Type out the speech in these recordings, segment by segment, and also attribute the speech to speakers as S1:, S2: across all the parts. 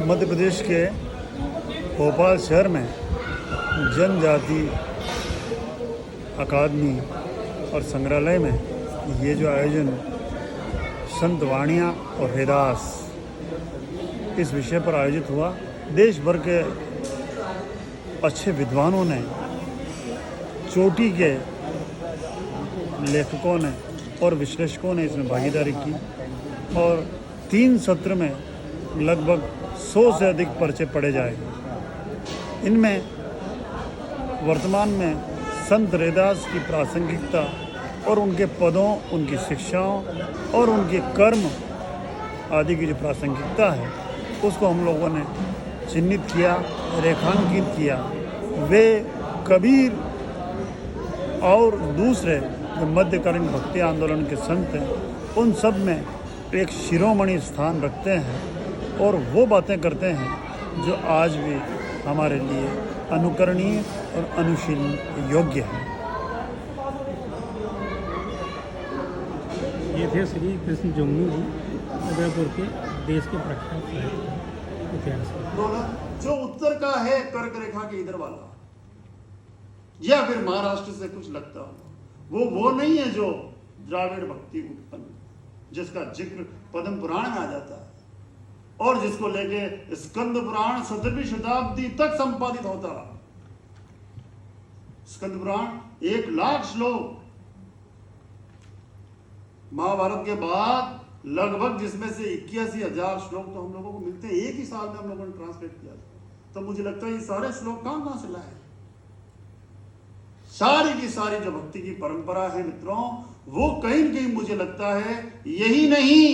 S1: मध्य प्रदेश के भोपाल शहर में जनजाति अकादमी और संग्रहालय में ये जो आयोजन संत वाणियाँ और हृदास इस विषय पर आयोजित हुआ, देश भर के अच्छे विद्वानों ने, चोटी के लेखकों ने और विश्लेषकों ने इसमें भागीदारी की और 3 सत्र में लगभग 100 से अधिक पर्चे पढ़े जाएंगे। इनमें वर्तमान में संत रैदास की प्रासंगिकता और उनके पदों, उनकी शिक्षाओं और उनके कर्म आदि की जो प्रासंगिकता है उसको हम लोगों ने चिन्हित किया, रेखांकित किया। वे कबीर और दूसरे जो मध्यकालीन भक्ति आंदोलन के संत हैं उन सब में एक शिरोमणि स्थान रखते हैं और वो बातें करते हैं जो आज भी हमारे लिए अनुकरणीय और अनुशीलन योग्य है।
S2: ये थे श्री कृष्ण जमुनी जी, उदयपुर के देश के प्रख्यात इतिहास।
S3: जो उत्तर का है कर्क रेखा के इधर वाला या फिर महाराष्ट्र से कुछ लगता हो, वो नहीं है जो द्राविड़ भक्ति उत्पन्न, जिसका जिक्र पद्म पुराण में आ जाता है और जिसको लेके स्कंद पुराण 17वीं शताब्दी तक संपादित होता रहा। स्कंद पुराण 1 लाख श्लोक, महाभारत के बाद लगभग जिसमें से 81,000 श्लोक तो हम लोगों को मिलते हैं। एक ही साल में हम लोगों ने ट्रांसलेट किया था। तो मुझे लगता है ये सारे श्लोक कहां से लाए? सारी की सारी जो भक्ति की परंपरा है मित्रों, वो कहीं न कहीं मुझे लगता है यही नहीं,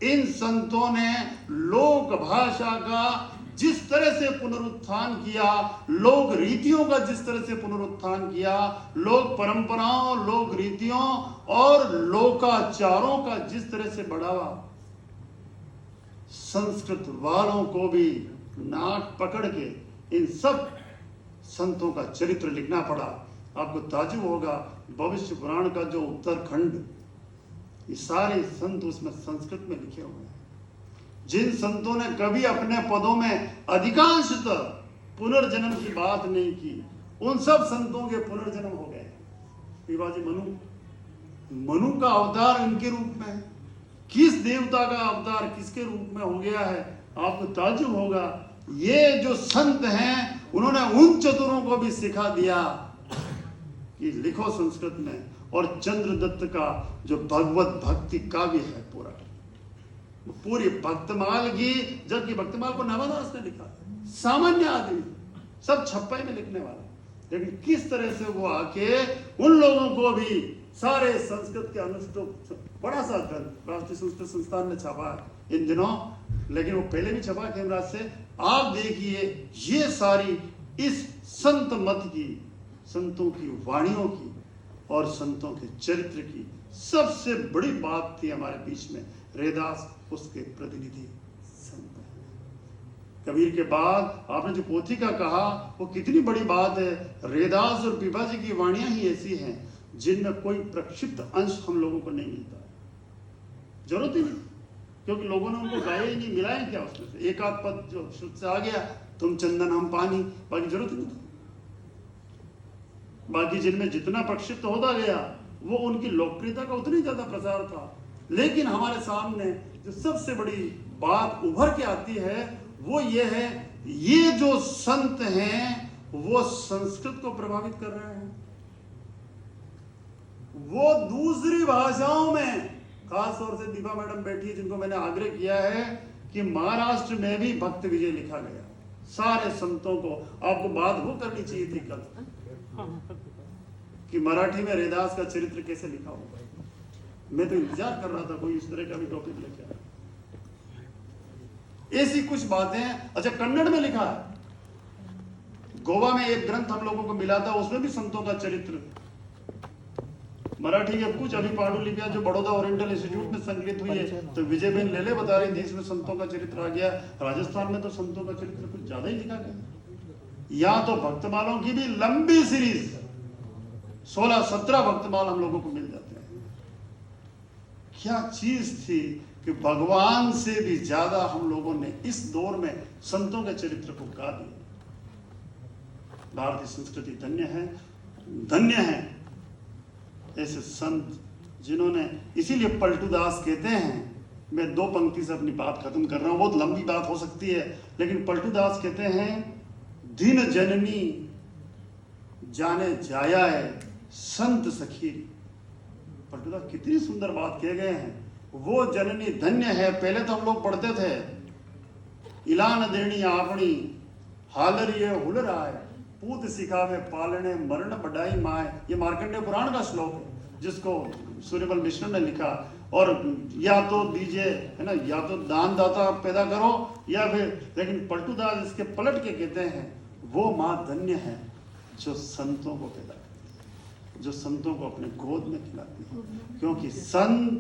S3: इन संतों ने लोक भाषा का जिस तरह से पुनरुत्थान किया, लोक रीतियों का जिस तरह से पुनरुत्थान किया, लोक परंपराओं, लोक रीतियों और लोकाचारों का जिस तरह से बढ़ावा, संस्कृत वालों को भी नाक पकड़ के इन सब संतों का चरित्र लिखना पड़ा। आपको ताजुब होगा, भविष्य पुराण का जो उत्तरखंड, ये सारे संत उसमें संस्कृत में लिखे हुए हैं। जिन संतों ने कभी अपने पदों में अधिकांशतः पुनर्जन्म की बात नहीं की, उन सब संतों के पुनर्जन्म हो गए। पिताजी मनु का अवतार इनके रूप में, किस देवता का अवतार किसके रूप में हो गया है, आपको ताजुब होगा। ये जो संत हैं उन्होंने उन चतुरों को भी सिखा दिया कि लिखो संस्कृत में। और चंद्रदत्त का जो भगवत भक्ति काव्य है पूरी भक्तमाल की, जबकि भक्तमाल को नवादास ने लिखा, सामान्य आदमी सब छप्पे में लिखने वाला, लेकिन किस तरह से वो आके उन लोगों को भी सारे संस्कृत के अनुष्ठुप, बड़ा सा ग्रंथ राष्ट्रीय संस्कृत संस्थान ने छापा इन दिनों, लेकिन वो पहले भी छपा खेमराज से। आप देखिए ये सारी इस संत मत की, संतों की वाणियों की और संतों के चरित्र की सबसे बड़ी बात थी हमारे बीच में। रैदास उसके प्रतिनिधि संत हैं। कबीर के बाद आपने जो पोथी का कहा वो कितनी बड़ी बात है। रैदास और पिपाजी की वाणियां ही ऐसी हैं जिनमें कोई प्रक्षिप्त अंश हम लोगों को नहीं मिलता है। जरूरत ही नहीं, क्योंकि लोगों ने उनको गाया ही नहीं, मिलाया क्या उसमें से। एक आध पद जो शुद्ध से आ गया, तुम चंदन हम पानी, बाकी जरूरत ही नहीं। बाकी जिनमें जितना प्रक्षिप्त होता गया वो उनकी लोकप्रियता का उतना ही ज्यादा प्रसार था। लेकिन हमारे सामने जो सबसे बड़ी बात उभर के आती है वो ये है, ये जो संत हैं वो संस्कृत को प्रभावित कर रहे हैं। वो दूसरी भाषाओं में, खास तौर से दीपा मैडम बैठी है जिनको मैंने आग्रह किया है कि महाराष्ट्र में भी भक्त विजय लिखा गया सारे संतों को। आपको बात वो करनी चाहिए थी कल कि मराठी में रैदास का चरित्र कैसे लिखा होगा। मैं तो इंतजार कर रहा था कोई इस तरह का भी टॉपिक लेके आए। ऐसी कुछ बातें। अच्छा, कन्नड़ में लिखा है, गोवा में एक ग्रंथ हम लोगों को मिला था, उसमें भी संतों का चरित्र। मराठी के कुछ अभी पांडुलिपियां जो बड़ौदा ओरिएंटल इंस्टीट्यूट में संकलित हुई है, तो विजय बेन लेले बता रही थी इसमें संतों का चरित्र आ गया। राजस्थान में तो संतों का चरित्र कुछ ज्यादा ही लिखा गया। या तो भक्तमालों की भी लंबी सीरीज 16-17 भक्तमाल हम लोगों को मिल जाते हैं। क्या चीज थी कि भगवान से भी ज्यादा हम लोगों ने इस दौर में संतों के चरित्र को गा दिया। भारतीय संस्कृति धन्य है ऐसे संत जिन्होंने, इसीलिए पलटू दास कहते हैं, मैं 2 पंक्ति से अपनी बात खत्म कर रहा हूं, बहुत लंबी बात हो सकती है, लेकिन पलटू दास कहते हैं, दिन जननी जाने जाया है संत सखी। पलटू दास कितनी सुंदर बात कह गए हैं। वो जननी धन्य है। पहले तो हम लोग पढ़ते थे, इलान देनी आपनी हालरिये हुलर आए, पूत सिखावे पालने मरण बढ़ाई माए। ये मार्कंडेय पुराण का श्लोक है जिसको सूर्यमल मिश्र ने लिखा। और या तो दीजिए, है ना, या तो दान दाता पैदा करो, या फिर, लेकिन पलटूदास इसके पलट के कहते हैं, वो माँ धन्य है जो संतों को पैदा करती है, जो संतों को अपने गोद में खिलाती है। क्योंकि संत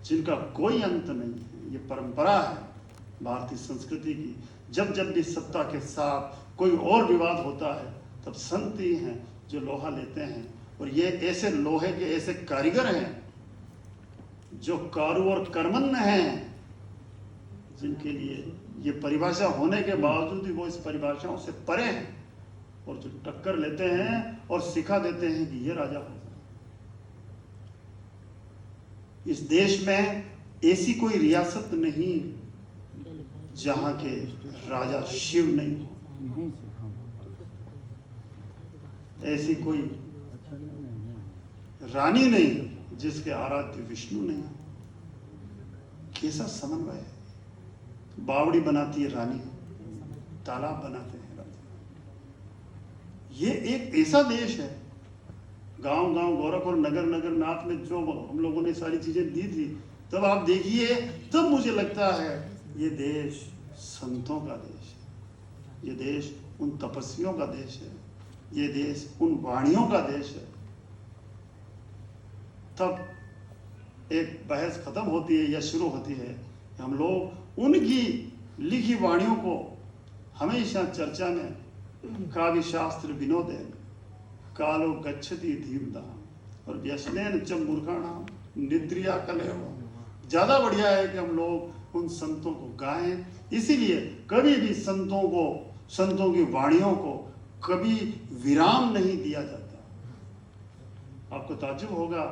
S3: जिनका कोई अंत नहीं है, ये परंपरा है भारतीय संस्कृति की। जब जब भी सत्ता के साथ कोई और विवाद होता है, तब संत ही हैं जो लोहा लेते हैं। और ये ऐसे लोहे के ऐसे कारीगर हैं जो कारू और कर्मण्य हैं, जिनके लिए ये परिभाषा होने के बावजूद भी वो इस परिभाषाओं से परे हैं, और जो टक्कर लेते हैं और सिखा देते हैं कि ये राजा हो जाए। इस देश में ऐसी कोई रियासत नहीं जहां के राजा शिव नहीं हो, ऐसी कोई रानी नहीं जिसके आराध्य विष्णु नहीं। कैसा समन्वय है। बावड़ी बनाती है रानी, तालाब बनाते हैं राजा। ये एक ऐसा देश है। गांव गांव गोरख और नगर नगर नाथ में जो हम लोगों ने सारी चीजें दी थी, तब आप देखिए, तब मुझे लगता है ये देश संतों का देश है, ये देश उन तपस्वियों का देश है, ये देश उन वाणियों का देश है। तब एक बहस खत्म होती है या शुरू होती है कि हम लोग उनकी लिखी वाणियों को हमेशा चर्चा में काव्य शास्त्र विनोदेन कालो गच्छति धीमदाम और व्यसनेन च मूर्खाणाम निद्रिया कलेव। ज्यादा बढ़िया है कि हम लोग उन संतों को गाएं। इसीलिए कभी भी संतों को, संतों की वाणियों को कभी विराम नहीं दिया जाता। आपको ताज्जुब होगा,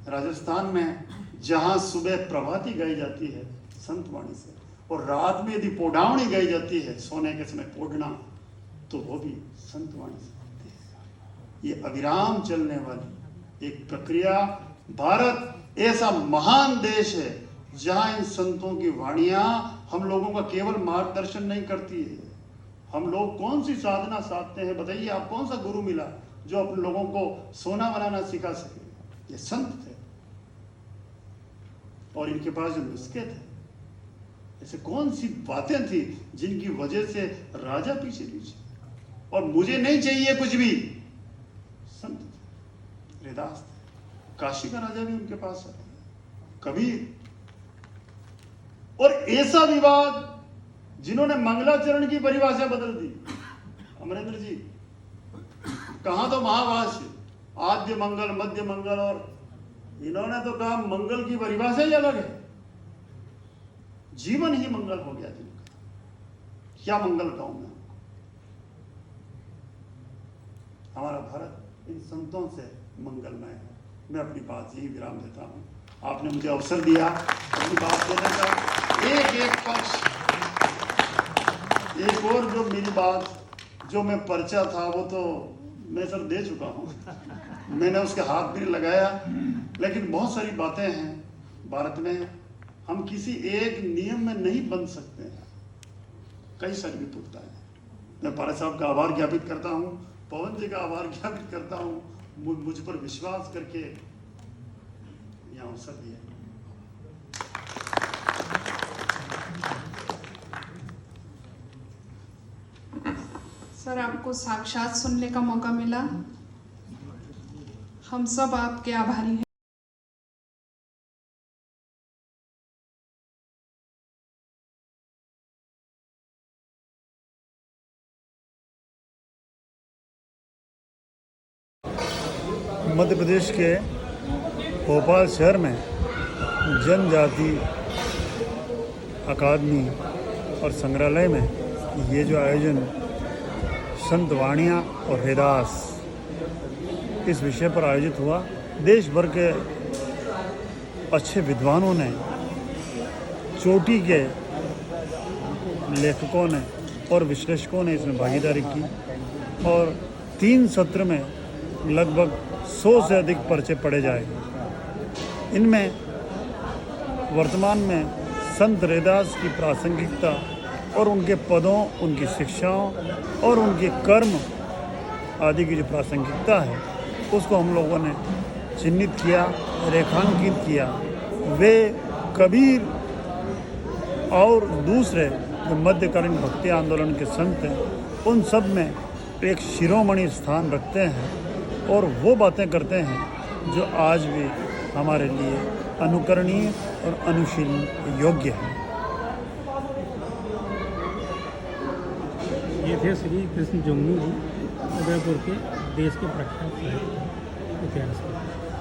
S3: राजस्थान में जहां सुबह प्रभाती गाई जाती है संत वाणी से, और रात में यदि पोडावणी गाई जाती है सोने के समय पोडना, तो वो भी संत वाणी से होती है। ये अविराम चलने वाली एक प्रक्रिया। भारत ऐसा महान देश है जहां इन संतों की वाणियां हम लोगों का केवल मार्गदर्शन नहीं करती है। हम लोग कौन सी साधना साधते हैं, बताइए आप, कौन सा गुरु मिला जो अपने लोगों को सोना बनाना सिखा सके? ये संत थे, और इनके पास जो नुस्खे थे, ऐसे कौन सी बातें थी जिनकी वजह से राजा पीछे पीछे, और मुझे नहीं चाहिए कुछ भी। संत थे, रैदास थे, काशी का राजा भी उनके पास है, कबीर। और ऐसा विवाद जिन्होंने मंगलाचरण की परिभाषा बदल दी, अमरेंद्र जी, कहां तो महाभाष्य, आद्य मंगल, मध्य मंगल, और इन्होंने तो कहा मंगल की परिभाषा ही अलग है। जीवन ही मंगल हो गया जिनका। क्या मंगल कहूं मैं? हमारा भारत इन संतों से मंगलमय है। मैं अपनी बात यही विराम देता हूं। आपने मुझे अवसर दिया अपनी बात देने का। एक पक्ष, एक और जो मेरी बात, जो मैं पर्चा था वो तो मैं सर दे चुका हूं, मैंने उसके हाथ भी नहीं लगाया। लेकिन बहुत सारी बातें हैं भारत में, हम किसी एक नियम में नहीं बंध सकते हैं, कई सारी विपुलता है। मैं पारा साहब का आभार ज्ञापित करता हूं, पवन जी का आभार ज्ञापित करता हूं, मुझ पर विश्वास करके यहाँ अवसर दिया।
S4: सर, आपको साक्षात सुनने का मौका मिला, हम सब आपके आभारी हैं।
S1: मध्य प्रदेश के भोपाल शहर में जनजाति अकादमी और संग्रहालय में ये जो आयोजन संत वाणियाँ और हृदास इस विषय पर आयोजित हुआ, देश भर के अच्छे विद्वानों ने, चोटी के लेखकों ने और विश्लेषकों ने इसमें भागीदारी की और 3 सत्र में लगभग 100 से अधिक पर्चे पढ़े जाएंगे। इनमें वर्तमान में संत रैदास की प्रासंगिकता और उनके पदों, उनकी शिक्षाओं और उनके कर्म आदि की जो प्रासंगिकता है उसको हम लोगों ने चिन्हित किया, रेखांकित किया। वे कबीर और दूसरे जो मध्यकालीन भक्ति आंदोलन के संत हैं उन सब में एक शिरोमणि स्थान रखते हैं और वो बातें करते हैं जो आज भी हमारे लिए अनुकरणीय और अनुशीलन योग्य है।
S2: ये थे श्री कृष्ण जम्मू जी, उदयपुर के देश के प्रख्यात साहित्य इतिहास के।